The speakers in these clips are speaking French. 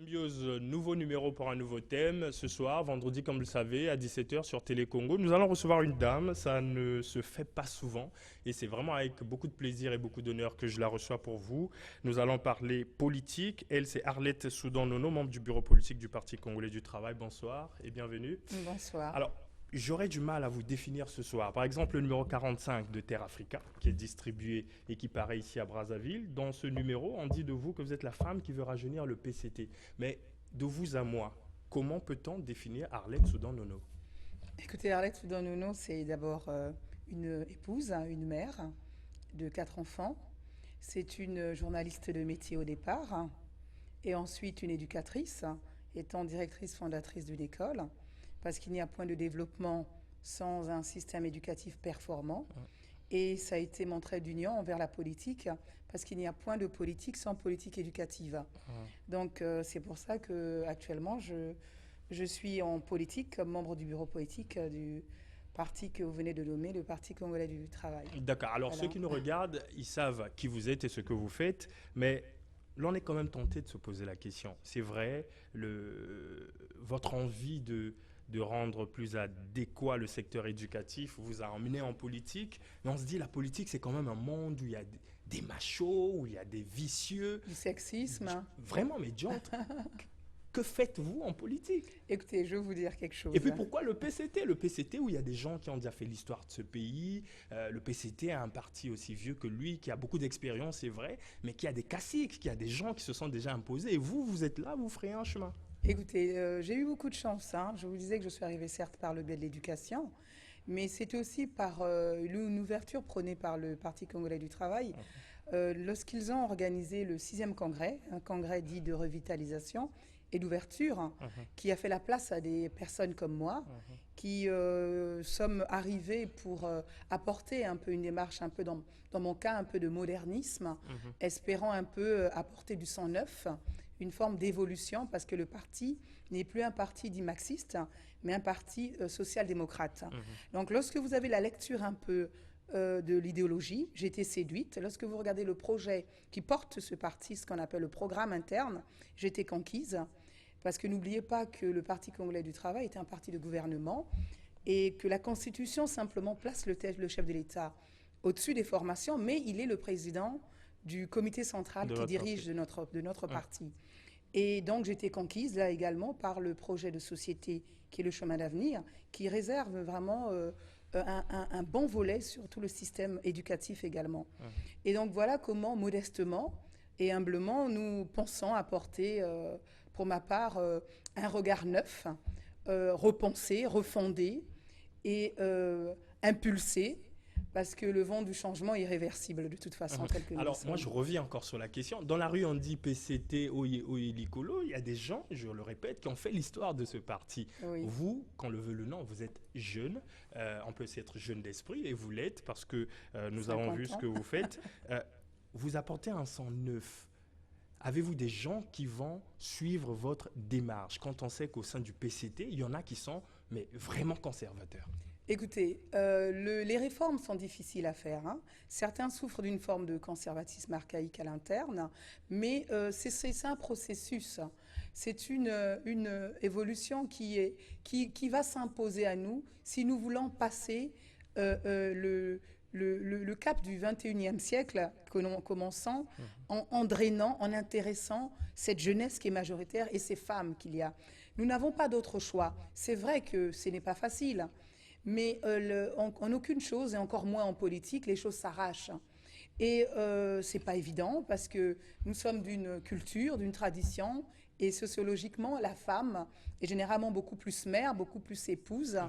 Symbiose, nouveau numéro pour un nouveau thème. Ce soir, vendredi, comme vous le savez, à 17h sur Télé Congo, nous allons recevoir une dame. Ça ne se fait pas souvent et c'est vraiment avec beaucoup de plaisir et beaucoup d'honneur que je la reçois pour vous. Nous allons parler politique. Elle, c'est Arlette Soudan-Nono, membre du bureau politique du Parti congolais du travail. Bonsoir et bienvenue. Bonsoir. Alors, j'aurais du mal à vous définir ce soir. Par exemple, le numéro 45 de Terre Africa, qui est distribué et qui paraît ici à Brazzaville. Dans ce numéro, on dit de vous que vous êtes la femme qui veut rajeunir le PCT. Mais de vous à moi, comment peut-on définir Arlette Soudan-Nono? Écoutez, Arlette Soudan-Nono, c'est d'abord une épouse, hein, une mère de 4 enfants. C'est une journaliste de métier au départ, hein, et ensuite une éducatrice, hein, étant directrice fondatrice d'une école, parce qu'il n'y a point de développement sans un système éducatif performant. Et ça a été mon trait d'union envers la politique, parce qu'il n'y a point de politique sans politique éducative. Donc c'est pour ça que actuellement je suis en politique comme membre du bureau politique du parti que vous venez de nommer, le Parti congolais du travail. D'accord. Alors, ceux Voilà. qui nous regardent, ils savent qui vous êtes et ce que vous faites, mais l'on est quand même tenté de se poser la question. C'est vrai, votre envie de rendre plus adéquat le secteur éducatif vous a emmené en politique, mais on se dit la politique, c'est quand même un monde où il y a des machos, où il y a des vicieux, Du sexisme. vraiment médiocres. Que faites-vous en politique? Écoutez, je vais vous dire quelque chose. Et puis pourquoi le PCT? Le PCT où il y a des gens qui ont déjà fait l'histoire de ce pays. Le PCT a un parti aussi vieux que lui, qui a beaucoup d'expérience, c'est vrai, mais qui a des caciques, qui a des gens qui se sont déjà imposés. Et vous, vous êtes là, vous ferez un chemin. Écoutez, j'ai eu beaucoup de chance, hein. Je vous disais que je suis arrivée certes par le biais de l'éducation, mais c'était aussi par une ouverture prônée par le Parti congolais du travail. Lorsqu'ils ont organisé le 6e congrès, un congrès dit de revitalisation et d'ouverture, hein, qui a fait la place à des personnes comme moi, qui sommes arrivés pour apporter un peu une démarche, un peu dans mon cas, un peu de modernisme, espérant un peu apporter du sang neuf, une forme d'évolution, parce que le parti n'est plus un parti dit marxiste, mais un parti social-démocrate. Donc lorsque vous avez la lecture un peu de l'idéologie, j'ai été séduite. Lorsque vous regardez le projet qui porte ce parti, ce qu'on appelle le programme interne, j'ai été conquise. Parce que n'oubliez pas que le Parti congolais du travail est un parti de gouvernement et que la Constitution simplement place le chef de l'État au-dessus des formations, mais il est le président du comité central qui dirige de notre parti. Et donc j'étais conquise là également par le projet de société qui est le chemin d'avenir, qui réserve vraiment un bon volet sur tout le système éducatif également. Et donc voilà comment modestement et humblement nous pensons apporter, pour ma part, un regard neuf, repensé, refondé et impulsé, parce que le vent du changement est irréversible de toute façon, tel que nous le Alors, sommes. moi, je reviens encore sur la question. Dans la rue, on dit PCT, Oyelikolo. Il y a des gens, je le répète, qui ont fait l'histoire de ce parti. Oui. Vous, quand le veut le nom, vous êtes jeune. On peut aussi être jeune d'esprit, et vous l'êtes, parce que nous avons 50 vu ce ans. que vous faites. Vous apportez un sang neuf. Avez-vous des gens qui vont suivre votre démarche quand on sait qu'au sein du PCT, il y en a qui sont mais vraiment conservateurs? Écoutez, les réformes sont difficiles à faire, hein. Certains souffrent d'une forme de conservatisme archaïque à l'interne, mais c'est un processus. C'est une évolution qui va s'imposer à nous si nous voulons passer le cap du 21e siècle, commençant en drainant, en intéressant cette jeunesse qui est majoritaire et ces femmes qu'il y a. Nous n'avons pas d'autre choix. C'est vrai que ce n'est pas facile. Mais en aucune chose, et encore moins en politique, les choses s'arrachent. Et ce n'est pas évident parce que nous sommes d'une culture, d'une tradition, et sociologiquement, la femme est généralement beaucoup plus mère, beaucoup plus épouse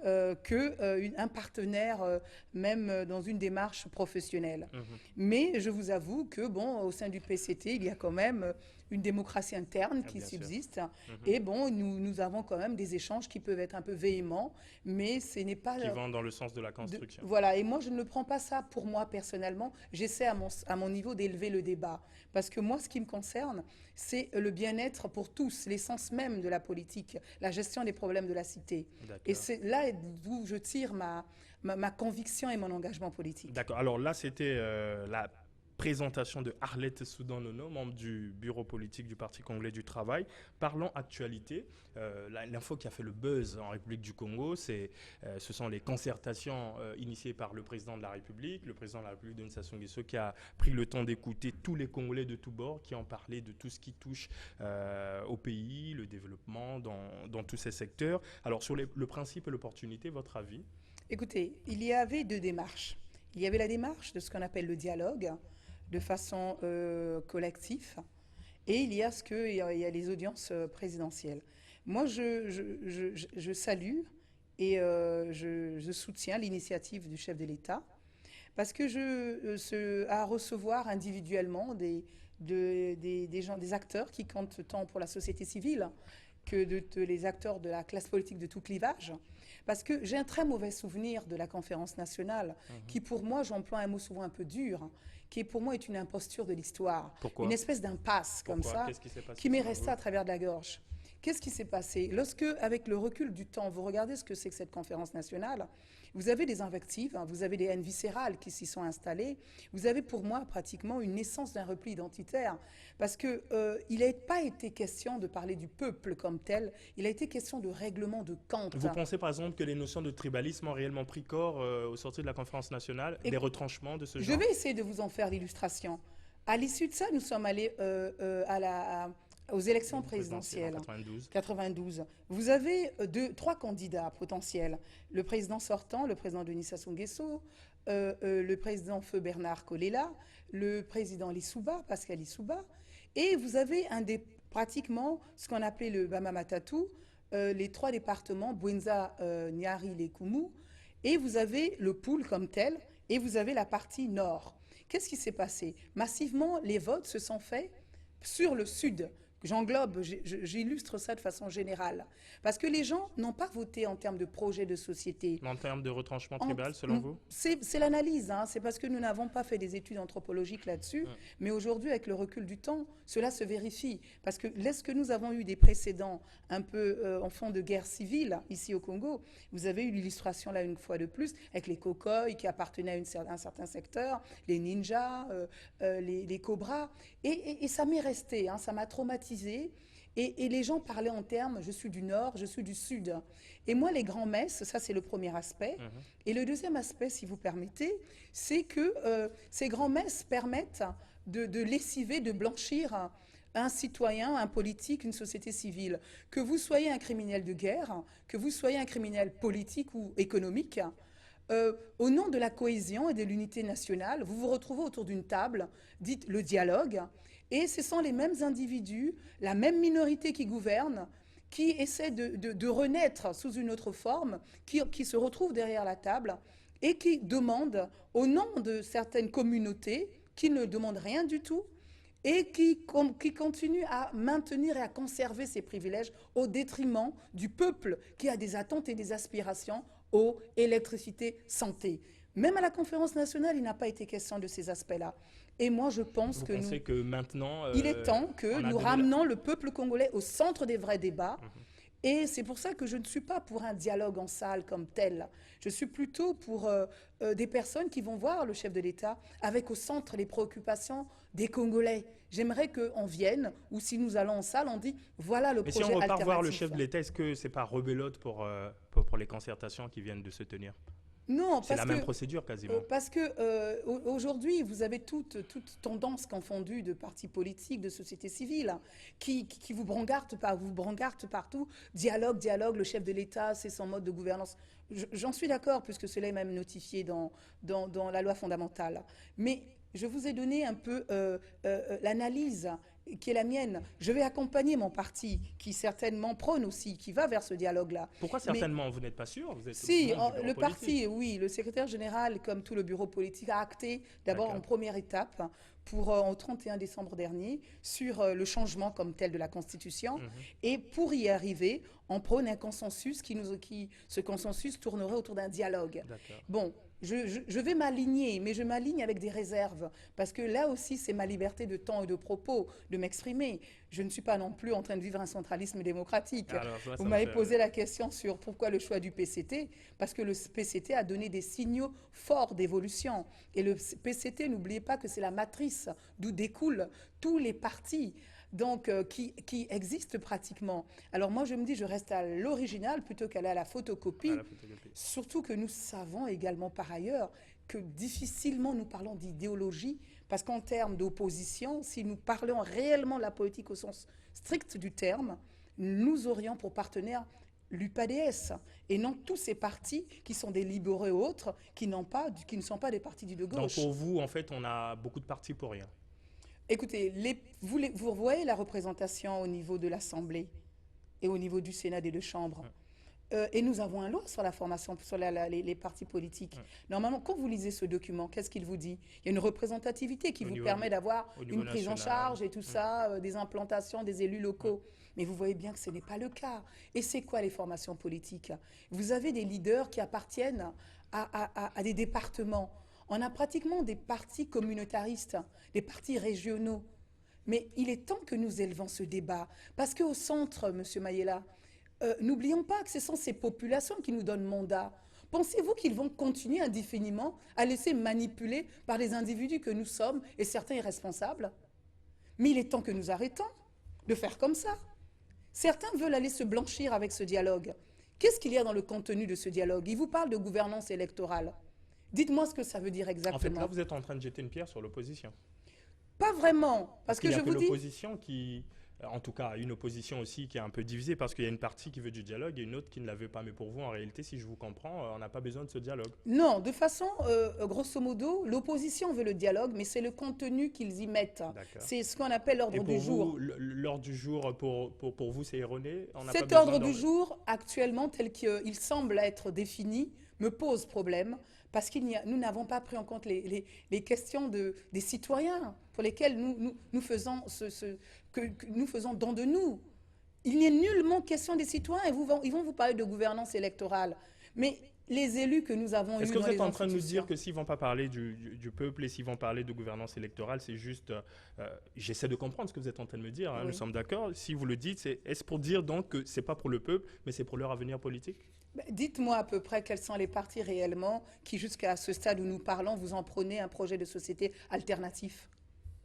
qu'un partenaire, même dans une démarche professionnelle. Mais je vous avoue que, bon, au sein du PCT, il y a quand même une démocratie interne qui bien sûr. subsiste. Et bon, nous avons quand même des échanges qui peuvent être un peu véhéments, mais ce n'est pas... Qui vont dans le sens de la construction. Voilà, et moi, je ne prends pas ça pour moi personnellement. J'essaie à mon niveau d'élever le débat. Parce que moi, ce qui me concerne, c'est le bien-être pour tous, l'essence même de la politique, la gestion des problèmes de la cité. Et c'est là d'où je tire ma conviction et mon engagement politique. D'accord. Alors là, c'était présentation de Arlette Soudan-Nono, membre du bureau politique du Parti congolais du travail. Parlons actualité. L'info qui a fait le buzz en République du Congo, ce sont les concertations initiées par le président de la République, Denis Sassou Nguesso, qui a pris le temps d'écouter tous les Congolais de tous bords qui ont parlé de tout ce qui touche au pays, le développement dans tous ces secteurs. Alors, sur le principe et l'opportunité, votre avis? Écoutez, il y avait deux démarches. Il y avait la démarche de ce qu'on appelle le dialogue, de façon collective, et il y a les audiences présidentielles. Moi, je salue et je soutiens l'initiative du chef de l'État, parce que à recevoir individuellement des gens, des acteurs qui comptent tant pour la société civile que les acteurs de la classe politique de tout clivage. Parce que j'ai un très mauvais souvenir de la conférence nationale, qui pour moi, j'emploie un mot souvent un peu dur, qui pour moi est une imposture de l'histoire. Pourquoi? Une espèce d'impasse comme ça, qui m'est restée à travers de la gorge. Qu'est-ce qui s'est passé? Lorsque, avec le recul du temps, vous regardez ce que c'est que cette conférence nationale, vous avez des invectives, vous avez des haines viscérales qui s'y sont installées. Vous avez pour moi pratiquement une naissance d'un repli identitaire. Parce qu'il n'a pas été question de parler du peuple comme tel, il a été question de règlement de compte. Vous pensez par exemple que les notions de tribalisme ont réellement pris corps au sortir de la conférence nationale, des retranchements de ce genre? Je vais essayer de vous en faire l'illustration. À l'issue de ça, nous sommes allés aux élections présidentielles. 92. Vous avez trois candidats potentiels. Le président sortant, le président Denis Sassou Nguesso, le président Feu Bernard Kolela, le président Lissouba, Pascal Lissouba, et vous avez pratiquement ce qu'on appelait le Bama Matatou, les trois départements, Bwenza, Niari, Lekumu, et vous avez le pôle comme tel, et vous avez la partie nord. Qu'est-ce qui s'est passé? Massivement, les votes se sont faits sur le sud. J'englobe, j'illustre ça de façon générale. Parce que les gens n'ont pas voté en termes de projet de société. En termes de retranchement tribal, selon vous? C'est l'analyse, hein. C'est parce que nous n'avons pas fait des études anthropologiques là-dessus. Mais aujourd'hui, avec le recul du temps, cela se vérifie. Parce que lorsque nous avons eu des précédents un peu en fond de guerre civile, ici au Congo, vous avez eu l'illustration là une fois de plus, avec les cocoys qui appartenaient à un certain secteur, les ninjas, les cobras. Et ça m'est resté, hein, ça m'a traumatisé. Et les gens parlaient en termes, je suis du nord, je suis du sud. Et moi, les grands-messes, ça c'est le premier aspect. Et le deuxième aspect, si vous permettez, c'est que ces grands-messes permettent de lessiver, de blanchir un citoyen, un politique, une société civile. Que vous soyez un criminel de guerre, que vous soyez un criminel politique ou économique, au nom de la cohésion et de l'unité nationale, vous vous retrouvez autour d'une table, dite le dialogue, et ce sont les mêmes individus, la même minorité qui gouverne, qui essaie de renaître sous une autre forme, qui se retrouvent derrière la table et qui demandent, au nom de certaines communautés, qui ne demandent rien du tout, et qui continuent à maintenir et à conserver ces privilèges au détriment du peuple qui a des attentes et des aspirations eau, électricité, santé. Même à la conférence nationale, il n'a pas été question de ces aspects-là. Et moi, je pense que maintenant, il est temps que nous ramenons le peuple congolais au centre des vrais débats. Et c'est pour ça que je ne suis pas pour un dialogue en salle comme tel. Je suis plutôt pour des personnes qui vont voir le chef de l'État avec au centre les préoccupations des Congolais. J'aimerais qu'on vienne, ou si nous allons en salle, on dit voilà le projet alternatif. Mais si on repart voir le chef de l'État, est-ce que ce n'est pas rebelote pour les concertations qui viennent de se tenir? Non, c'est la même procédure quasiment. Parce que aujourd'hui, vous avez toute tendance confondue de partis politiques, de sociétés civiles, qui vous brangardent partout. Dialogue, le chef de l'État, c'est son mode de gouvernance. J'en suis d'accord, puisque cela est même notifié dans la loi fondamentale. Mais je vous ai donné un peu l'analyse qui est la mienne. Je vais accompagner mon parti, qui certainement prône aussi, qui va vers ce dialogue-là. Pourquoi certainement? Vous n'êtes pas sûr? Vous êtes si, le parti, oui, le secrétaire général, comme tout le bureau politique, a acté d'abord en première étape, au 31 décembre dernier, sur le changement comme tel de la Constitution. Et pour y arriver, on prône un consensus ce consensus tournerait autour d'un dialogue. Bon, Je vais m'aligner, mais je m'aligne avec des réserves, parce que là aussi, c'est ma liberté de temps et de propos, de m'exprimer. Je ne suis pas non plus en train de vivre un centralisme démocratique. Alors, ça Vous me m'avez fait posé la question sur pourquoi le choix du PCT, parce que le PCT a donné des signaux forts d'évolution. Et le PCT, n'oubliez pas que c'est la matrice d'où découlent tous les partis. Donc, qui existent pratiquement. Alors moi, je me dis, je reste à l'original plutôt qu'aller à la photocopie. à la photocopie. Surtout que nous savons également par ailleurs que difficilement nous parlons d'idéologie, parce qu'en termes d'opposition, si nous parlions réellement de la politique au sens strict du terme, nous aurions pour partenaire l'UPADS, et non tous ces partis qui sont des libéraux et autres, qui ne sont pas des partis dits de Donc gauche. pour vous, en fait, on a beaucoup de partis pour rien. Écoutez, vous voyez la représentation au niveau de l'Assemblée et au niveau du Sénat des deux chambres. Et nous avons un loi sur la formation, sur les partis politiques. Normalement, quand vous lisez ce document, qu'est-ce qu'il vous dit? Il y a une représentativité qui vous permet d'avoir une prise en charge et tout ça, des implantations des élus locaux. Mais vous voyez bien que ce n'est pas le cas. Et c'est quoi les formations politiques? Vous avez des leaders qui appartiennent à des départements. On a pratiquement des partis communautaristes, des partis régionaux. Mais il est temps que nous élevons ce débat. Parce qu'au centre, M. Mayela, n'oublions pas que ce sont ces populations qui nous donnent mandat. Pensez-vous qu'ils vont continuer indéfiniment à laisser manipuler par les individus que nous sommes et certains irresponsables? Mais il est temps que nous arrêtons de faire comme ça. Certains veulent aller se blanchir avec ce dialogue. Qu'est-ce qu'il y a dans le contenu de ce dialogue? Ils vous parlent de gouvernance électorale. Dites-moi ce que ça veut dire exactement. En fait, là, vous êtes en train de jeter une pierre sur l'opposition. Pas vraiment, parce que je vous dis... l'opposition qui, en tout cas, une opposition aussi qui est un peu divisée, parce qu'il y a une partie qui veut du dialogue et une autre qui ne la veut pas. Mais pour vous, en réalité, si je vous comprends, on n'a pas besoin de ce dialogue. Non, de façon, grosso modo, l'opposition veut le dialogue, mais c'est le contenu qu'ils y mettent. C'est ce qu'on appelle l'ordre du jour. L'ordre du jour, pour vous, c'est erroné? Cet ordre du jour, actuellement, tel qu'il semble être défini, me pose problème, parce que nous n'avons pas pris en compte les questions des citoyens pour lesquels nous faisons nous faisons don de nous. Il n'est nullement question des citoyens et ils vont vous parler de gouvernance électorale. Mais les élus que nous avons eus... Est-ce que vous êtes en train de nous dire que s'ils ne vont pas parler du peuple et s'ils vont parler de gouvernance électorale, c'est juste... j'essaie de comprendre ce que vous êtes en train de me dire, hein, oui. Nous sommes d'accord. Si vous le dites, est-ce pour dire donc que ce n'est pas pour le peuple, mais c'est pour leur avenir politique? Dites-moi à peu près quels sont les partis réellement qui, jusqu'à ce stade où nous parlons, vous en prenez un projet de société alternatif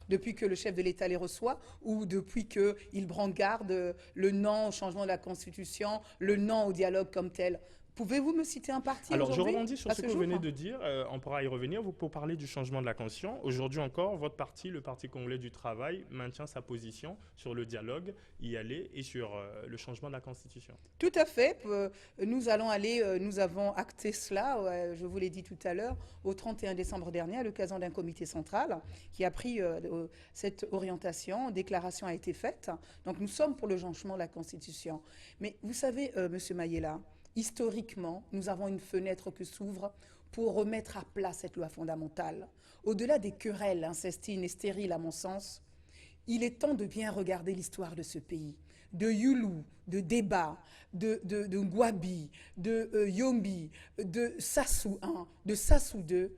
depuis que le chef de l'État les reçoit ou depuis qu'il brancarde le non au changement de la Constitution, le non au dialogue comme tel. Pouvez-vous me citer un parti? Alors, je rebondis sur ce que vous venez de dire. On pourra y revenir. Pour parler du changement de la Constitution, aujourd'hui encore, votre parti, le Parti congolais du travail, maintient sa position sur le dialogue, y aller et sur le changement de la Constitution. Tout à fait. Nous allons aller, nous avons acté cela, je vous l'ai dit tout à l'heure, au 31 décembre dernier, à l'occasion d'un comité central qui a pris cette orientation. Déclaration a été faite. Donc, nous sommes pour le changement de la Constitution. Mais vous savez, M. Mayela, historiquement, nous avons une fenêtre qui s'ouvre pour remettre à plat cette loi fondamentale. Au-delà des querelles incestines et stériles, à mon sens, il est temps de bien regarder l'histoire de ce pays. De Youlou, de Déba, de Ngwabi, de Yombi, de Sassou 1, de Sassou 2.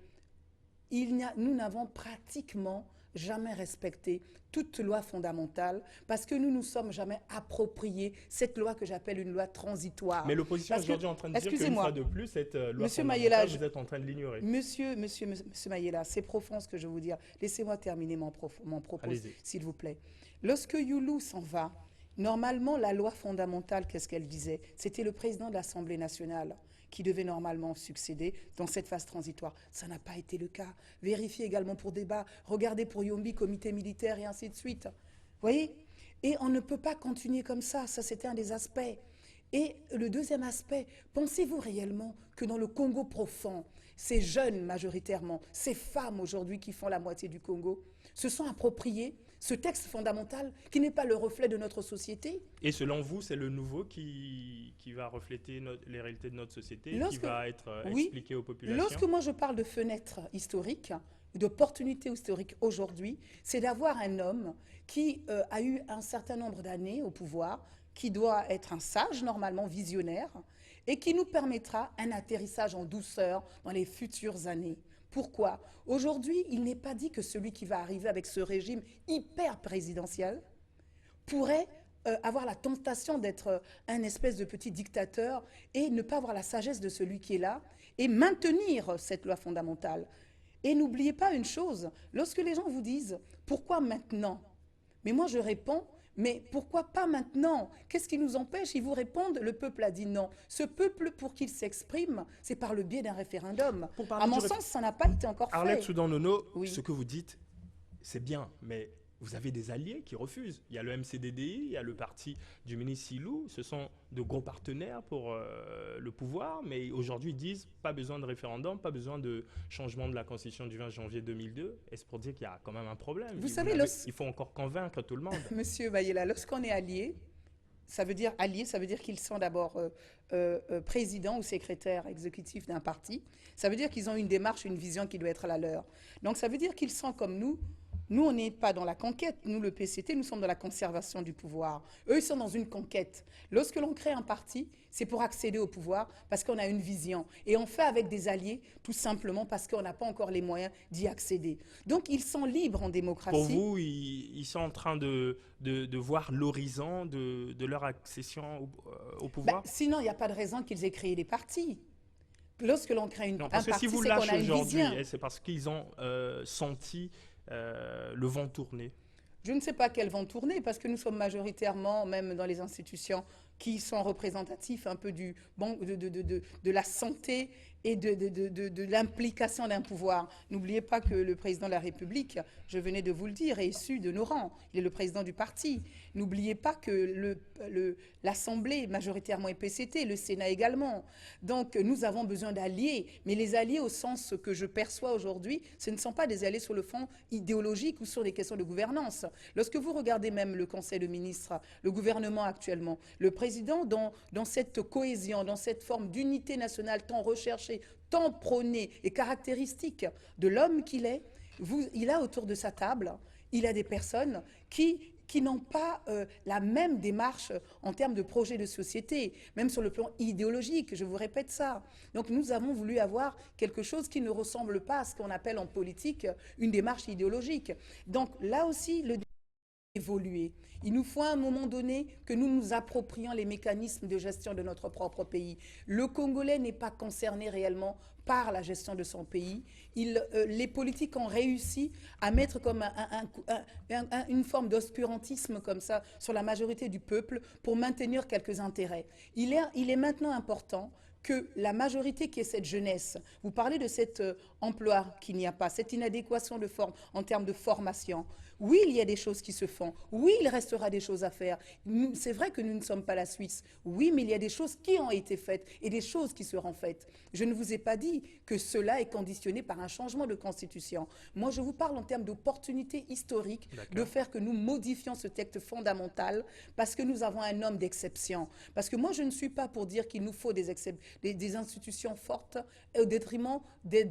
Nous n'avons pratiquement jamais respecté toute loi fondamentale parce que nous ne nous sommes jamais approprié cette loi que j'appelle une loi transitoire. Mais l'opposition aujourd'hui est en train de dire qu'une fois de plus, cette loi fondamentale, vous êtes en train de l'ignorer. Monsieur Mayela, c'est profond ce que je veux vous dire. Laissez-moi terminer mon propos, s'il vous plaît. Lorsque Youlou s'en va, normalement, la loi fondamentale, qu'est-ce qu'elle disait? C'était le président de l'Assemblée nationale qui devait normalement succéder dans cette phase transitoire. Ça n'a pas été le cas. Vérifiez également pour Déba, regardez pour Yombi, comité militaire et ainsi de suite. Vous voyez? Et on ne peut pas continuer comme ça. Ça, c'était un des aspects. Et le deuxième aspect, pensez-vous réellement que dans le Congo profond, ces jeunes majoritairement, ces femmes aujourd'hui qui font la moitié du Congo, se sont appropriés ce texte fondamental qui n'est pas le reflet de notre société? Et selon vous, c'est le nouveau qui va refléter les réalités de notre société, qui va être expliqué aux populations? Lorsque moi je parle de fenêtre historique, d'opportunité historique aujourd'hui, c'est d'avoir un homme qui a eu un certain nombre d'années au pouvoir, qui doit être un sage, normalement visionnaire, et qui nous permettra un atterrissage en douceur dans les futures années. Pourquoi? Aujourd'hui, il n'est pas dit que celui qui va arriver avec ce régime hyper présidentiel pourrait avoir la tentation d'être un espèce de petit dictateur et ne pas avoir la sagesse de celui qui est là et maintenir cette loi fondamentale. Et n'oubliez pas une chose, lorsque les gens vous disent « Pourquoi maintenant ?» Mais moi je réponds « Mais pourquoi pas maintenant? Qu'est-ce qui nous empêche ?» Ils vous répondent « Le peuple a dit non. » Ce peuple, pour qu'il s'exprime, c'est par le biais d'un référendum. À mon sens, ça n'a pas été encore fait. Arlette Soudan-Nono, Oui. ce que vous dites, c'est bien, mais vous avez des alliés qui refusent. Il y a le MCDDI, il y a le parti du ministre Silou. Ce sont de gros partenaires pour le pouvoir, mais aujourd'hui ils disent pas besoin de référendum, pas besoin de changement de la Constitution du 20 janvier 2002. Et c'est pour dire qu'il y a quand même un problème. Vous savez, il faut encore convaincre tout le monde. Monsieur Bayela, lorsqu'on est allié, ça veut dire qu'ils sont d'abord président ou secrétaire exécutif d'un parti. Ça veut dire qu'ils ont une démarche, une vision qui doit être la leur. Donc ça veut dire qu'ils sont comme nous. Nous, on n'est pas dans la conquête. Nous, le PCT, nous sommes dans la conservation du pouvoir. Eux, ils sont dans une conquête. Lorsque l'on crée un parti, c'est pour accéder au pouvoir parce qu'on a une vision. Et on fait avec des alliés tout simplement parce qu'on n'a pas encore les moyens d'y accéder. Donc, ils sont libres en démocratie. Pour vous, ils sont en train de voir l'horizon de leur accession au pouvoir? Sinon, il n'y a pas de raison qu'ils aient créé des partis. Lorsque l'on crée un parti, si vous c'est qu'on lâchez a une aujourd'hui, vision. c'est parce qu'ils ont senti le vent tourner. Je ne sais pas quels vont tourner parce que nous sommes majoritairement, même dans les institutions qui sont représentatifs un peu de la santé et de l'implication d'un pouvoir. N'oubliez pas que le président de la République, je venais de vous le dire, est issu de nos rangs. Il est le président du parti. N'oubliez pas que l'Assemblée, majoritairement est PCT, le Sénat également. Donc nous avons besoin d'alliés, mais les alliés au sens que je perçois aujourd'hui, ce ne sont pas des alliés sur le fond idéologique ou sur des questions de gouvernance. Lorsque vous regardez même le Conseil de ministres, le gouvernement actuellement, le président dans cette cohésion, dans cette forme d'unité nationale tant recherchée, tant prônée et caractéristique de l'homme qu'il est, il a autour de sa table, il a des personnes qui n'ont pas la même démarche en termes de projet de société, même sur le plan idéologique, je vous répète ça. Donc nous avons voulu avoir quelque chose qui ne ressemble pas à ce qu'on appelle en politique une démarche idéologique. Donc là aussi, le évoluer. Il nous faut à un moment donné que nous nous approprions les mécanismes de gestion de notre propre pays. Le Congolais n'est pas concerné réellement par la gestion de son pays. Les politiques ont réussi à mettre comme une forme d'obscurantisme comme ça sur la majorité du peuple pour maintenir quelques intérêts. Il est maintenant important que la majorité qui est cette jeunesse, vous parlez de cet emploi qu'il n'y a pas, cette inadéquation de forme en termes de formation. Oui, il y a des choses qui se font. Oui, il restera des choses à faire. C'est vrai que nous ne sommes pas la Suisse. Oui, mais il y a des choses qui ont été faites et des choses qui seront faites. Je ne vous ai pas dit que cela est conditionné par un changement de constitution. Moi, je vous parle en termes d'opportunité historique de faire que nous modifions ce texte fondamental parce que nous avons un homme d'exception. Parce que moi, je ne suis pas pour dire qu'il nous faut des institutions fortes au détriment des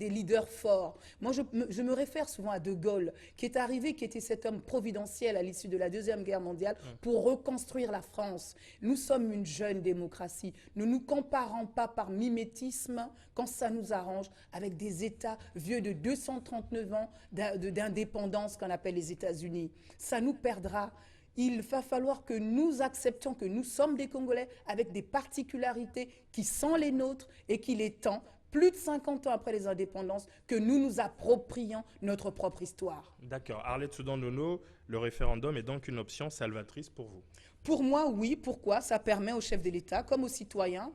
leaders forts. Moi, je me réfère souvent à De Gaulle, qui est arrivé, qui était cet homme providentiel à l'issue de la Deuxième Guerre mondiale pour reconstruire la France. Nous sommes une jeune démocratie. Ne nous comparons pas par mimétisme, quand ça nous arrange, avec des États vieux de 239 ans d'indépendance qu'on appelle les États-Unis. Ça nous perdra. Il va falloir que nous acceptions que nous sommes des Congolais avec des particularités qui sont les nôtres et qu'il est temps, plus de 50 ans après les indépendances, que nous nous approprions notre propre histoire. D'accord. Arlette Soudan-Nono, le référendum est donc une option salvatrice pour vous? Pour moi, oui. Pourquoi? Ça permet aux chefs de l'État, comme aux citoyens,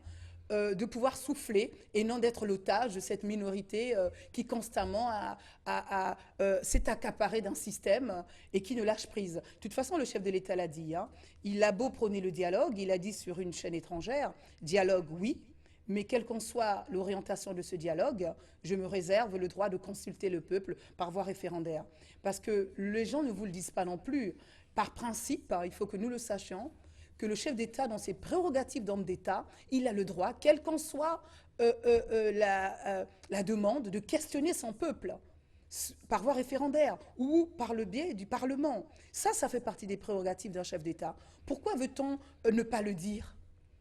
de pouvoir souffler et non d'être l'otage de cette minorité qui constamment s'est accaparée d'un système et qui ne lâche prise. De toute façon, le chef de l'État l'a dit. Hein, il a beau prôner le dialogue, il a dit sur une chaîne étrangère, dialogue, oui, mais quelle qu'en soit l'orientation de ce dialogue, je me réserve le droit de consulter le peuple par voie référendaire. Parce que les gens ne vous le disent pas non plus. Par principe, il faut que nous le sachions, que le chef d'État, dans ses prérogatives d'homme d'État, il a le droit, quelle qu'en soit la demande, de questionner son peuple. par voie référendaire ou par le biais du Parlement. Ça fait partie des prérogatives d'un chef d'État. Pourquoi veut-on ne pas le dire?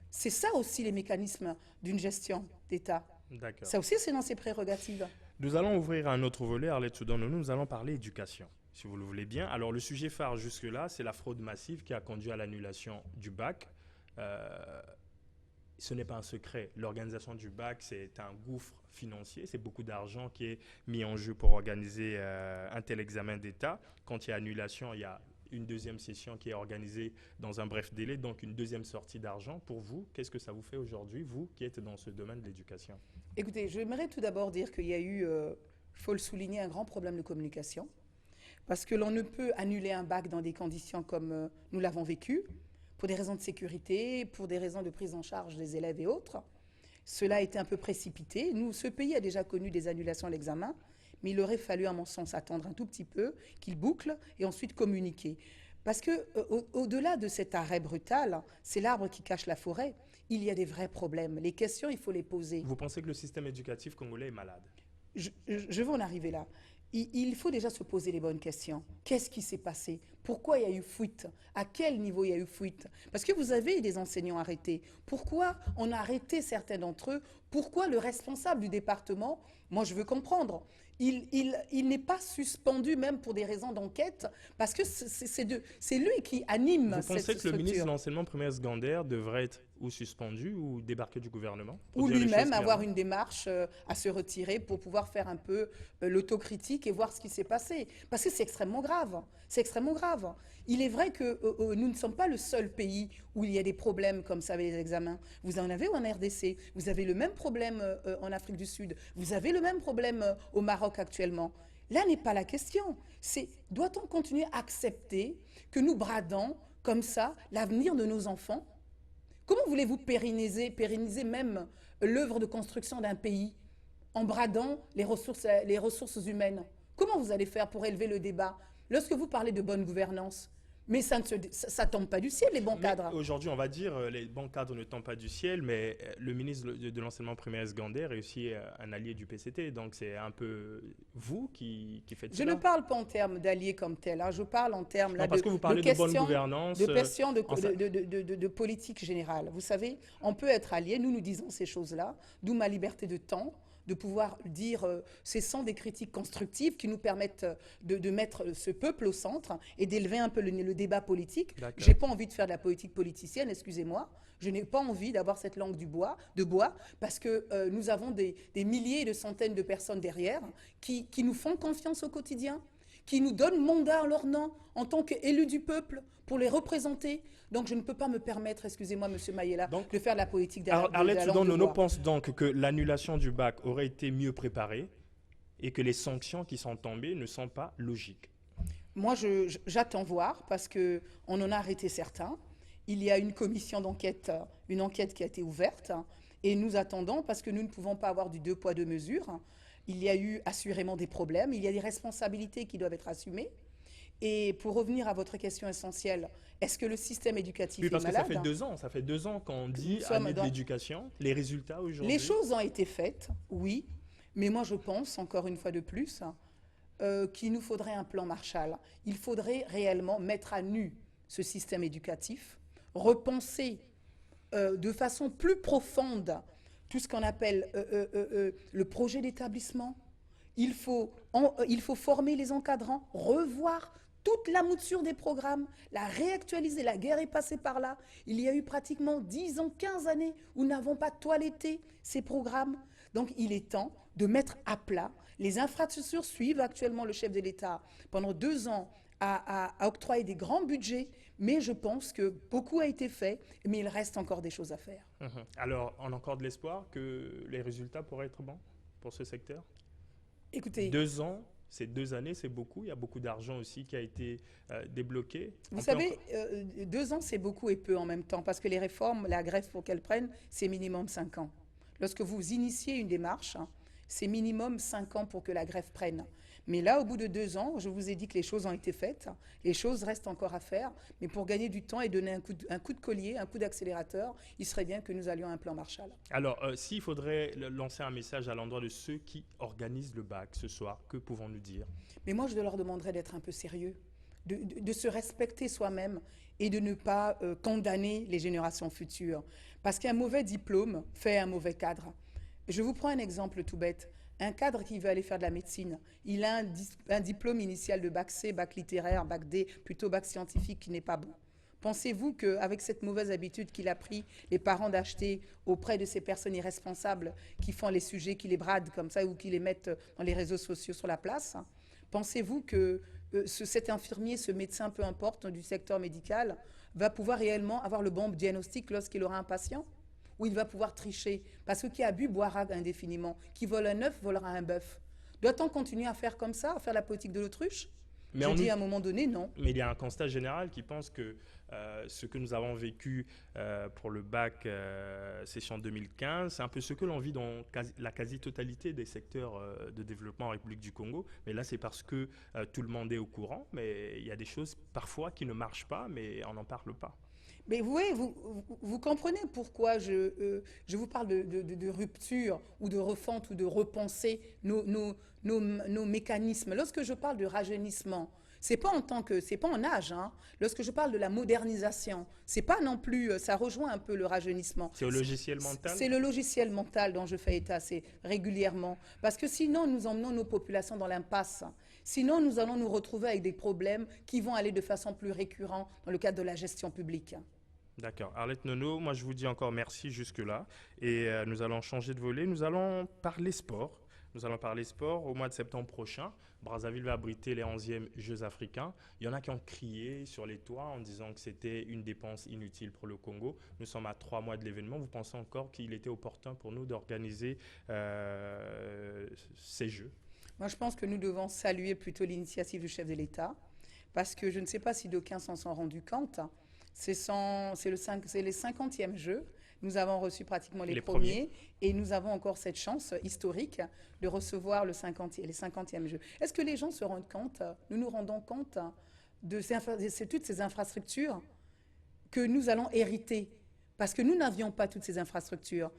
C'est ça aussi les mécanismes d'une gestion d'État. D'accord. Ça aussi, c'est dans ses prérogatives. Nous allons ouvrir un autre volet, Arlette Soudan. Nous allons parler éducation, si vous le voulez bien. Alors, le sujet phare jusque-là, c'est la fraude massive qui a conduit à l'annulation du bac. Ce n'est pas un secret. L'organisation du bac, c'est un gouffre financier. C'est beaucoup d'argent qui est mis en jeu pour organiser un tel examen d'État. Quand il y a annulation, il y a une deuxième session qui est organisée dans un bref délai, donc une deuxième sortie d'argent. Pour vous, qu'est-ce que ça vous fait aujourd'hui, vous qui êtes dans ce domaine de l'éducation? Écoutez, j'aimerais tout d'abord dire qu'il y a eu, il faut le souligner, un grand problème de communication. Parce que l'on ne peut annuler un bac dans des conditions comme nous l'avons vécu, pour des raisons de sécurité, pour des raisons de prise en charge des élèves et autres. Cela a été un peu précipité. Ce pays a déjà connu des annulations à l'examen, mais il aurait fallu, à mon sens, attendre un tout petit peu, qu'il boucle et ensuite communiquer. Parce que au-delà de cet arrêt brutal, c'est l'arbre qui cache la forêt. Il y a des vrais problèmes. Les questions, il faut les poser. Vous pensez que le système éducatif congolais est malade? Je veux en arriver là. Il faut déjà se poser les bonnes questions. Qu'est-ce qui s'est passé? Pourquoi il y a eu fuite? À quel niveau il y a eu fuite? Parce que vous avez des enseignants arrêtés. Pourquoi on a arrêté certains d'entre eux? Pourquoi le responsable du département, moi je veux comprendre, il n'est pas suspendu même pour des raisons d'enquête, parce que c'est lui qui anime cette structure. Vous pensez que le ministre de l'Enseignement primaire secondaire devrait être ou suspendu ou débarqué du gouvernement? Ou lui-même avoir une démarche à se retirer pour pouvoir faire un peu l'autocritique et voir ce qui s'est passé. Parce que c'est extrêmement grave. C'est extrêmement grave. Il est vrai que nous ne sommes pas le seul pays où il y a des problèmes comme ça avec les examens. Vous en avez en RDC. Vous avez le même problème en Afrique du Sud. Vous avez le même problème au Maroc actuellement. Là n'est pas la question. C'est doit-on continuer à accepter que nous bradons comme ça l'avenir de nos enfants? Comment voulez-vous pérenniser même l'œuvre de construction d'un pays en bradant les ressources humaines? Comment vous allez faire pour élever le débat? Lorsque vous parlez de bonne gouvernance, mais ça ne tombe pas du ciel, les bons cadres. Aujourd'hui, on va dire les bons cadres ne tombent pas du ciel, mais le ministre de l'Enseignement primaire secondaire est aussi un allié du PCT. Donc, c'est un peu vous qui faites ça. Je ne parle pas en termes d'alliés comme tel. Hein. Je parle en termes là, parce que vous parlez de bonne gouvernance. De question de politique générale. Vous savez, on peut être allié. Nous disons ces choses-là, d'où ma liberté de temps, de pouvoir dire ce sont des critiques constructives qui nous permettent de mettre ce peuple au centre et d'élever un peu le débat politique. Je n'ai pas envie de faire de la politique politicienne, excusez-moi. Je n'ai pas envie d'avoir cette langue de bois, parce que nous avons des milliers et de centaines de personnes derrière qui nous font confiance au quotidien, qui nous donnent mandat en leur nom en tant qu'élus du peuple pour les représenter. Donc je ne peux pas me permettre, excusez-moi Monsieur Mayela, de faire de la politique de la langue de bois. Arlette Soudan pense donc que l'annulation du bac aurait été mieux préparée et que les sanctions qui sont tombées ne sont pas logiques. Moi, j'attends voir parce qu'on en a arrêté certains. Il y a une commission d'enquête, une enquête qui a été ouverte et nous attendons parce que nous ne pouvons pas avoir du deux poids, deux mesures. Il y a eu assurément des problèmes, il y a des responsabilités qui doivent être assumées. Et pour revenir à votre question essentielle, est-ce que le système éducatif est malade? Oui, parce que ça fait 2 ans qu'on dit année de l'éducation. Les résultats aujourd'hui? Les choses ont été faites, oui, mais moi je pense, encore une fois de plus, qu'il nous faudrait un plan Marshall. Il faudrait réellement mettre à nu ce système éducatif, repenser de façon plus profonde tout ce qu'on appelle le projet d'établissement. Il faut former les encadrants, revoir toute la mouture des programmes, la réactualiser. La guerre est passée par là. Il y a eu pratiquement 10 ans, 15 années où nous n'avons pas toiletté ces programmes. Donc il est temps de mettre à plat. Les infrastructures suivent actuellement le chef de l'État pendant 2 ans à octroyer des grands budgets, mais je pense que beaucoup a été fait, mais il reste encore des choses à faire. Alors, on a encore de l'espoir que les résultats pourraient être bons pour ce secteur? Écoutez, 2 ans, c'est 2 années, c'est beaucoup. Il y a beaucoup d'argent aussi qui a été débloqué. Vous savez, 2 ans, c'est beaucoup et peu en même temps, parce que les réformes, la greffe pour qu'elles prennent, c'est minimum 5 ans. Lorsque vous initiez une démarche, c'est minimum 5 ans pour que la greffe prenne. Mais là, au bout de 2 ans, je vous ai dit que les choses ont été faites. Les choses restent encore à faire. Mais pour gagner du temps et donner un coup de collier, un coup d'accélérateur, il serait bien que nous allions à un plan Marshall. Alors, s'il faudrait lancer un message à l'endroit de ceux qui organisent le bac ce soir, que pouvons-nous dire? Mais moi, je leur demanderais d'être un peu sérieux, de se respecter soi-même et de ne pas condamner les générations futures. Parce qu'un mauvais diplôme fait un mauvais cadre. Je vous prends un exemple tout bête. Un cadre qui veut aller faire de la médecine, il a un diplôme initial de bac C, bac littéraire, bac D, plutôt bac scientifique qui n'est pas bon. Pensez-vous qu'avec cette mauvaise habitude qu'il a pris, les parents d'acheter auprès de ces personnes irresponsables qui font les sujets, qui les bradent comme ça ou qui les mettent dans les réseaux sociaux sur la place, pensez-vous que cet infirmier, ce médecin, peu importe, du secteur médical, va pouvoir réellement avoir le bon diagnostic lorsqu'il aura un patient? Ou il va pouvoir tricher? Parce que qui a bu boira indéfiniment. Qui vole un œuf volera un bœuf. Doit-on continuer à faire comme ça, à faire la politique de l'autruche? Mais Je dis à un moment donné, non. Mais il y a un constat général qui pense que ce que nous avons vécu pour le bac session 2015, c'est un peu ce que l'on vit dans la quasi-totalité des secteurs de développement en République du Congo. Mais là, c'est parce que tout le monde est au courant, mais il y a des choses parfois qui ne marchent pas, mais on n'en parle pas. Mais vous voyez, vous comprenez pourquoi je vous parle de rupture ou de refonte ou de repenser nos mécanismes. Lorsque je parle de rajeunissement, c'est pas c'est pas en âge, hein. Lorsque je parle de la modernisation, c'est pas non plus, ça rejoint un peu le rajeunissement. C'est au logiciel mental? C'est le logiciel mental dont je fais état assez régulièrement. Parce que sinon, nous emmenons nos populations dans l'impasse. Sinon, nous allons nous retrouver avec des problèmes qui vont aller de façon plus récurrente dans le cadre de la gestion publique. D'accord. Arlette Nono, moi je vous dis encore merci jusque-là. Et nous allons changer de volet. Nous allons parler sport. Nous allons parler sport au mois de septembre prochain. Brazzaville va abriter les 11e Jeux africains. Il y en a qui ont crié sur les toits en disant que c'était une dépense inutile pour le Congo. Nous sommes à 3 mois de l'événement. Vous pensez encore qu'il était opportun pour nous d'organiser ces Jeux? Moi, je pense que nous devons saluer plutôt l'initiative du chef de l'État, parce que je ne sais pas si d'aucuns s'en sont rendus compte. C'est les 50e Jeux. Nous avons reçu pratiquement les premiers et nous avons encore cette chance historique de recevoir les 50e Jeux. Est-ce que les gens se rendent compte, nous nous rendons compte de toutes ces infrastructures que nous allons hériter? Parce que nous n'avions pas toutes ces infrastructures.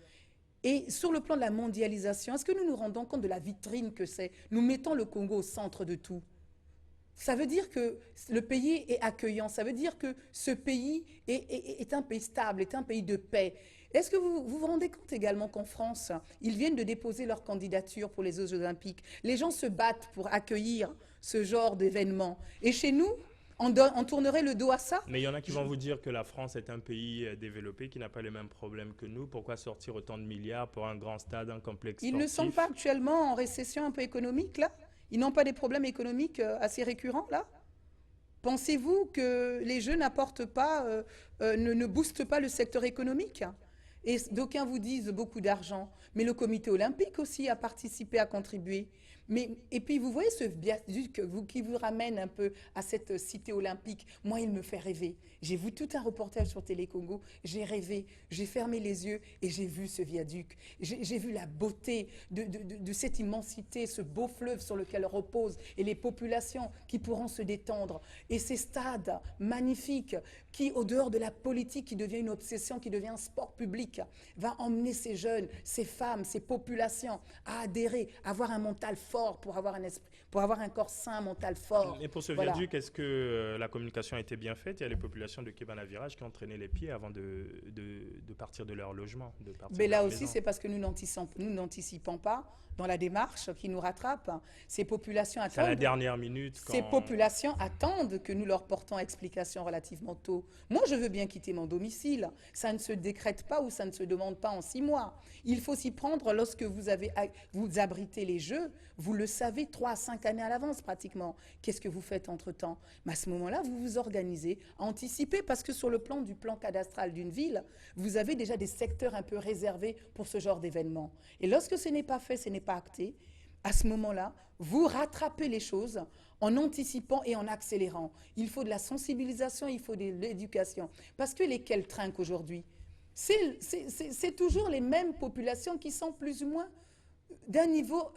Et sur le plan de la mondialisation, est-ce que nous nous rendons compte de la vitrine que c'est? Nous mettons le Congo au centre de tout. Ça veut dire que le pays est accueillant, ça veut dire que ce pays est un pays stable, est un pays de paix. Est-ce que vous vous rendez compte également qu'en France, ils viennent de déposer leur candidature pour les Jeux Olympiques? Les gens se battent pour accueillir ce genre d'événement. Et chez nous, on tournerait le dos à ça? Mais il y en a qui vont vous dire que la France est un pays développé qui n'a pas les mêmes problèmes que nous. Pourquoi sortir autant de milliards pour un grand stade, un complexe sportif? Ils ne sont pas actuellement en récession un peu économique, là? Ils n'ont pas des problèmes économiques assez récurrents, là? Pensez-vous que les Jeux n'apportent pas, ne boostent pas le secteur économique? Et d'aucuns vous disent beaucoup d'argent, mais le comité olympique aussi a participé, a contribué. Et puis vous voyez ce viaduc qui vous ramène un peu à cette cité olympique. Moi, il me fait rêver. J'ai vu tout un reportage sur Télé Congo, j'ai rêvé, j'ai fermé les yeux et j'ai vu ce viaduc. J'ai vu la beauté de cette immensité, ce beau fleuve sur lequel repose et les populations qui pourront se détendre. Et ces stades magnifiques qui, au dehors de la politique, qui devient une obsession, qui devient un sport public, va emmener ces jeunes, ces femmes, ces populations à adhérer, à avoir un mental fort pour avoir un esprit, pour avoir un corps sain, un mental fort. Et pour ce Voilà. viaduc, est-ce que la communication a été bien faite? Il y a les populations de Kebana Virage qui ont traîné les pieds avant de partir de leur logement. Mais là aussi, c'est parce que nous n'anticipons pas dans la démarche qui nous rattrape. Ces populations C'est à la attendent. dernière minute. Ces populations attendent que nous leur portons explication relativement tôt. Moi, je veux bien quitter mon domicile. Ça ne se décrète pas ou ça ne se demande pas en 6 mois. Il faut s'y prendre lorsque vous abritez les Jeux. Vous le savez 3 à 5 années à l'avance pratiquement. Qu'est-ce que vous faites entre-temps? Mais à ce moment-là, vous vous organisez, anticipez, parce que sur le plan du plan cadastral d'une ville, vous avez déjà des secteurs un peu réservés pour ce genre d'événement. Et lorsque ce n'est pas fait, ce n'est pas acté, à ce moment-là, vous rattrapez les choses en anticipant et en accélérant. Il faut de la sensibilisation, il faut de l'éducation. Parce que lesquels trinquent aujourd'hui? C'est toujours les mêmes populations qui sont plus ou moins d'un niveau,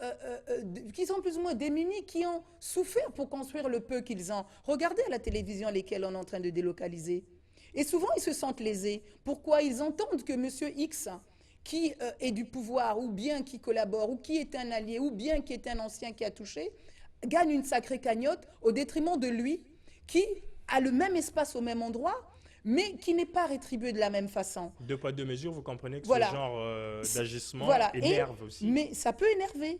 qui sont plus ou moins démunis, qui ont souffert pour construire le peu qu'ils ont. Regardez à la télévision lesquels on est en train de délocaliser. Et souvent, ils se sentent lésés. Pourquoi? Ils entendent que Monsieur X, qui est du pouvoir, ou bien qui collabore, ou qui est un allié, ou bien qui est un ancien qui a touché, gagne une sacrée cagnotte au détriment de lui, qui a le même espace au même endroit, mais qui n'est pas rétribué de la même façon. Deux poids, deux mesures, vous comprenez que Voilà. ce genre d'agissement Voilà. énerve aussi. Mais ça peut énerver.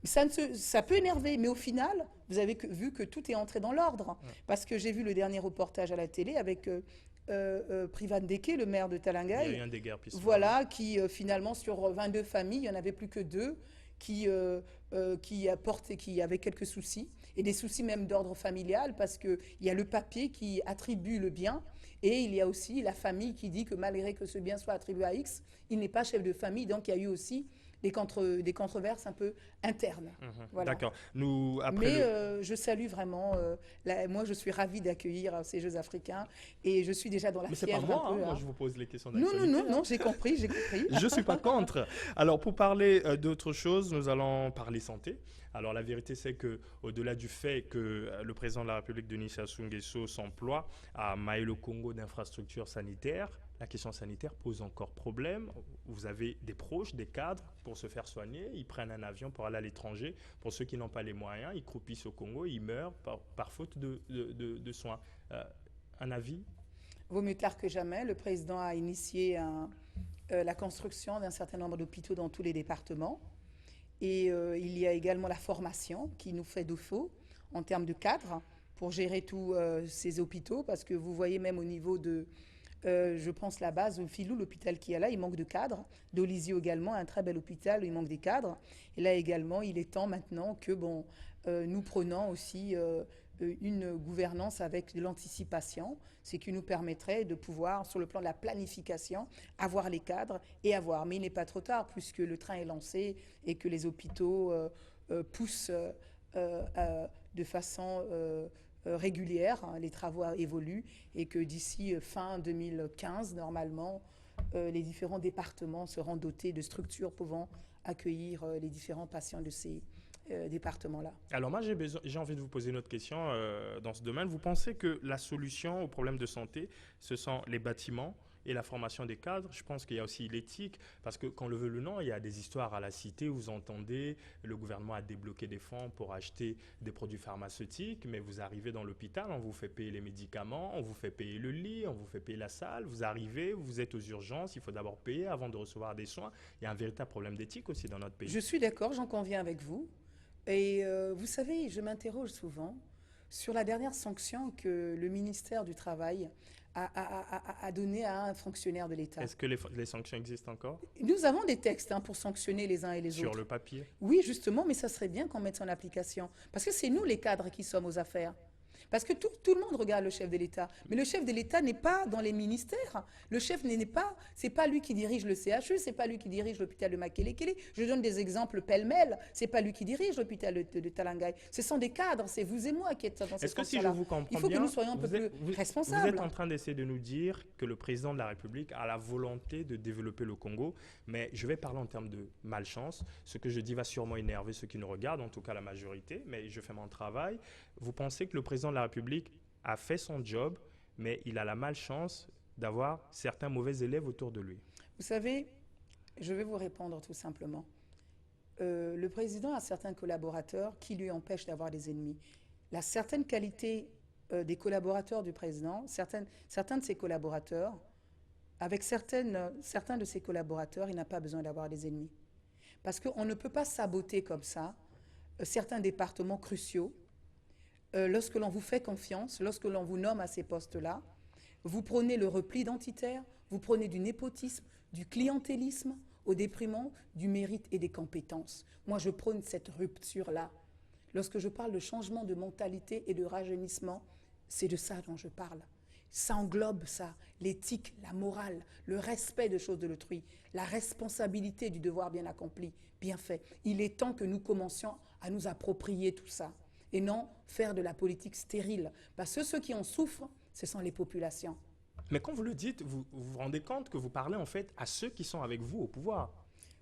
Ça peut énerver, mais au final, vous avez vu que tout est entré dans l'ordre. Parce que j'ai vu le dernier reportage à la télé avec Privan Deke, le maire de Il y a Talangaï. eu un déguerpissement. Voilà, qui finalement, sur 22 familles, il n'y en avait plus que 2 qui avaient quelques soucis, et des soucis même d'ordre familial, parce qu'il y a le papier qui attribue le bien, et il y a aussi la famille qui dit que malgré que ce bien soit attribué à X, il n'est pas chef de famille, donc il y a eu aussi des controverses un peu internes. Voilà. D'accord. Mais je salue vraiment, moi je suis ravie d'accueillir ces Jeux africains, et je suis déjà dans la Mais c'est fièvre pas moi, un peu. moi je vous pose les questions Non, d'actualité. j'ai compris, j'ai compris. Je ne suis pas contre. Alors, pour parler d'autre chose, nous allons parler santé. Alors, la vérité, c'est que, au-delà du fait que le président de la République, Denis Sassou Nguesso, s'emploie à mailler le Congo d'infrastructures sanitaires, la question sanitaire pose encore problème. Vous avez des proches, des cadres pour se faire soigner. Ils prennent un avion pour aller à l'étranger. Pour ceux qui n'ont pas les moyens, ils croupissent au Congo, ils meurent par faute de soins. Un avis? Vaut mieux tard que jamais. Le président a initié la construction d'un certain nombre d'hôpitaux dans tous les départements. Et il y a également la formation qui nous fait défaut en termes de cadres pour gérer tous ces hôpitaux, parce que vous voyez même au niveau de, je pense la base, au Filou, l'hôpital qui est là, il manque de cadres. D'Olisio également, un très bel hôpital où il manque des cadres. Et là également, il est temps maintenant que nous prenons aussi une gouvernance avec de l'anticipation, ce qui nous permettrait de pouvoir, sur le plan de la planification, avoir les cadres et avoir. Mais il n'est pas trop tard, puisque le train est lancé et que les hôpitaux poussent de façon régulière, hein, les travaux évoluent, et que d'ici fin 2015, normalement, les différents départements seront dotés de structures pouvant accueillir les différents patients de ces départements-là. Alors moi, j'ai envie de vous poser une autre question dans ce domaine. Vous pensez que la solution aux problèmes de santé, ce sont les bâtiments et la formation des cadres? Je pense qu'il y a aussi l'éthique, parce que quand on le veut le non, il y a des histoires à la cité où vous entendez le gouvernement a débloqué des fonds pour acheter des produits pharmaceutiques, mais vous arrivez dans l'hôpital, on vous fait payer les médicaments, on vous fait payer le lit, on vous fait payer la salle, vous arrivez, vous êtes aux urgences, il faut d'abord payer avant de recevoir des soins. Il y a un véritable problème d'éthique aussi dans notre pays. Je suis d'accord, j'en conviens avec vous. Et vous savez, je m'interroge souvent sur la dernière sanction que le ministère du Travail a donnée à un fonctionnaire de l'État. Est-ce que les sanctions existent encore Nous avons des textes pour sanctionner les uns et les autres. sur le papier? Oui, justement, mais ça serait bien qu'on mette ça en application. Parce que c'est nous les cadres qui sommes aux affaires. Parce que tout le monde regarde le chef de l'État. Mais le chef de l'État n'est pas dans les ministères. Le chef n'est pas, c'est pas lui qui dirige le CHU, c'est pas lui qui dirige l'hôpital de Makelekele. Je donne des exemples pêle-mêle. C'est pas lui qui dirige l'hôpital de Talangaï. Ce sont des cadres, c'est vous et moi qui êtes dans ces Est-ce que si je vous comprends bien, il faut que nous soyons un peu plus responsables. Vous êtes en train d'essayer de nous dire que le président de la République a la volonté de développer le Congo, mais je vais parler en termes de malchance. Ce que je dis va sûrement énerver ceux qui nous regardent, en tout cas la majorité, mais je fais mon travail. Vous pensez que le président de la République a fait son job, mais il a la malchance d'avoir certains mauvais élèves autour de lui? Vous savez, je vais vous répondre tout simplement. Le président a certains collaborateurs qui lui empêchent d'avoir des ennemis. La certaine qualité des collaborateurs du président, certains de ses collaborateurs, avec certains de ses collaborateurs, il n'a pas besoin d'avoir des ennemis. Parce qu'on ne peut pas saboter comme ça certains départements cruciaux. Lorsque l'on vous fait confiance, lorsque l'on vous nomme à ces postes-là, vous prenez le repli identitaire, vous prenez du népotisme, du clientélisme, au déprimant du mérite et des compétences. Moi, je prône cette rupture-là. Lorsque je parle de changement de mentalité et de rajeunissement, c'est de ça dont je parle. Ça englobe ça, l'éthique, la morale, le respect des choses de l'autrui, la responsabilité du devoir bien accompli, bien fait. Il est temps que nous commencions à nous approprier tout ça et non faire de la politique stérile. Parce que ceux qui en souffrent, ce sont les populations. Mais quand vous le dites, vous vous rendez compte que vous parlez en fait à ceux qui sont avec vous au pouvoir.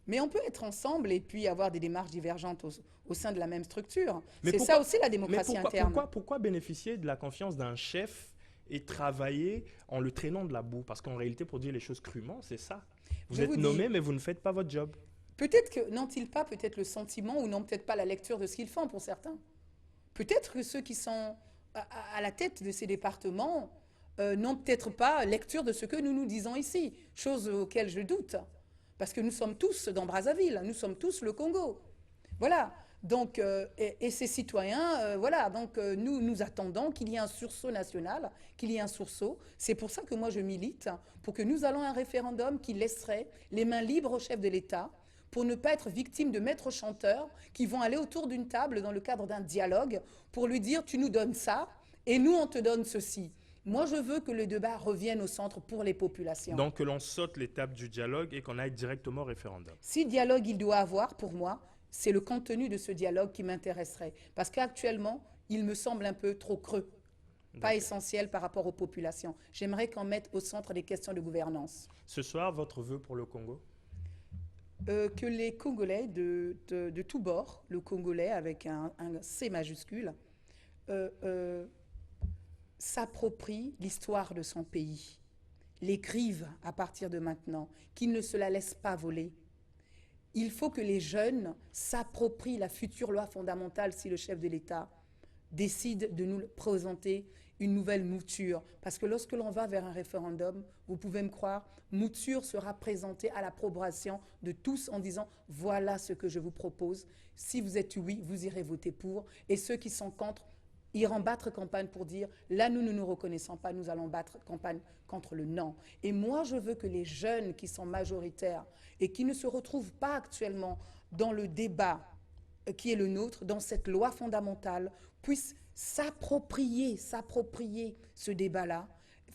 Mais on peut être ensemble et puis avoir des démarches divergentes au sein de la même structure. Mais C'est pourquoi, ça aussi la mais démocratie pourquoi, interne. pourquoi bénéficier de la confiance d'un chef et travailler en le traînant de la boue? Parce qu'en réalité, pour dire les choses crûment, c'est ça. Vous Je êtes vous dis, nommé, mais vous ne faites pas votre job. peut-être que n'ont-ils pas peut-être le sentiment ou n'ont peut-être pas la lecture de ce qu'ils font pour certains. Peut-être que ceux qui sont à la tête de ces départements n'ont peut-être pas lecture de ce que nous nous disons ici, chose auquel je doute. Parce que nous sommes tous dans Brazzaville, nous sommes tous le Congo. Voilà. Donc, et ces citoyens, voilà, donc nous attendons qu'il y ait un sursaut national, qu'il y ait un sursaut. C'est pour ça que moi je milite pour que nous allons à un référendum qui laisserait les mains libres au chef de l'État pour ne pas être victime de maîtres chanteurs qui vont aller autour d'une table dans le cadre d'un dialogue pour lui dire tu nous donnes ça et nous on te donne ceci. Moi je veux que le débat revienne au centre pour les populations. Donc, que l'on saute l'étape du dialogue et qu'on aille directement au référendum. Si dialogue il doit avoir, pour moi, c'est le contenu de ce dialogue qui m'intéresserait. Parce qu'actuellement, il me semble un peu trop creux, pas essentiel par rapport aux populations. J'aimerais qu'on mette au centre des questions de gouvernance. Ce soir, votre vœu pour le Congo? Que les Congolais de tous bords, le Congolais avec un C majuscule, s'approprient l'histoire de son pays, l'écrivent à partir de maintenant, qu'ils ne se la laissent pas voler. Il faut que les jeunes s'approprient la future loi fondamentale si le chef de l'État décide de nous présenter une nouvelle mouture. Parce que lorsque l'on va vers un référendum, vous pouvez me croire, mouture sera présentée à l'approbation de tous en disant « voilà ce que je vous propose. Si vous êtes oui, vous irez voter pour. Et ceux qui sont contre iront battre campagne pour dire « là, nous ne nous reconnaissons pas, nous allons battre campagne contre le non ». Et moi, je veux que les jeunes qui sont majoritaires et qui ne se retrouvent pas actuellement dans le débat qui est le nôtre, dans cette loi fondamentale, puissent s'approprier ce débat-là,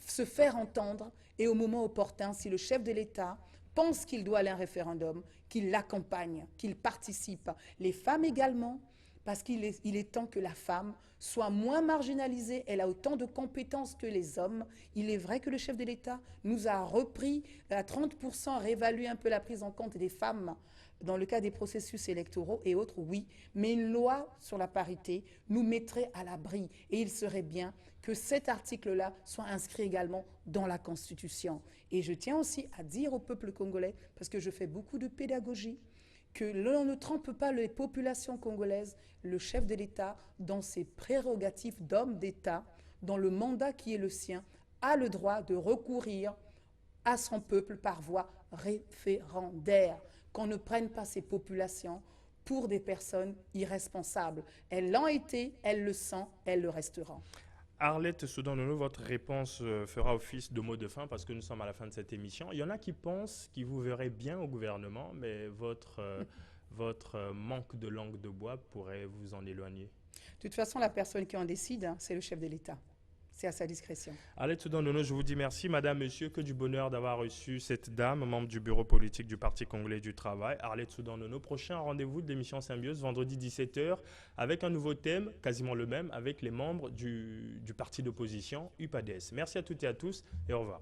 se faire entendre et au moment opportun, si le chef de l'État pense qu'il doit aller à un référendum, qu'il l'accompagne, qu'il participe. Les femmes également, parce qu'il est temps que la femme soit moins marginalisée. Elle a autant de compétences que les hommes. Il est vrai que le chef de l'État nous a repris à 30%, réévalué un peu la prise en compte des femmes dans le cas des processus électoraux et autres, oui. Mais une loi sur la parité nous mettrait à l'abri. Et il serait bien que cet article-là soit inscrit également dans la Constitution. Et je tiens aussi à dire au peuple congolais, parce que je fais beaucoup de pédagogie, que l'on ne trompe pas les populations congolaises, le chef de l'État, dans ses prérogatives d'homme d'État, dans le mandat qui est le sien, a le droit de recourir à son peuple par voie référendaire, qu'on ne prenne pas ces populations pour des personnes irresponsables. Elles l'ont été, elles le sont, elles le resteront. Arlette Soudan-Nono, votre réponse fera office de mot de fin parce que nous sommes à la fin de cette émission. Il y en a qui pensent qu'ils vous verraient bien au gouvernement, mais votre manque de langue de bois pourrait vous en éloigner. De toute façon, la personne qui en décide, c'est le chef de l'État. C'est à sa discrétion. Arlette Soudan-Nono, je vous dis merci. Madame, monsieur, que du bonheur d'avoir reçu cette dame, membre du bureau politique du Parti congolais du travail. Arlette Soudan-Nono, prochain rendez-vous de l'émission Symbiose, vendredi 17h, avec un nouveau thème, quasiment le même, avec les membres du parti d'opposition UPADES. Merci à toutes et à tous et au revoir.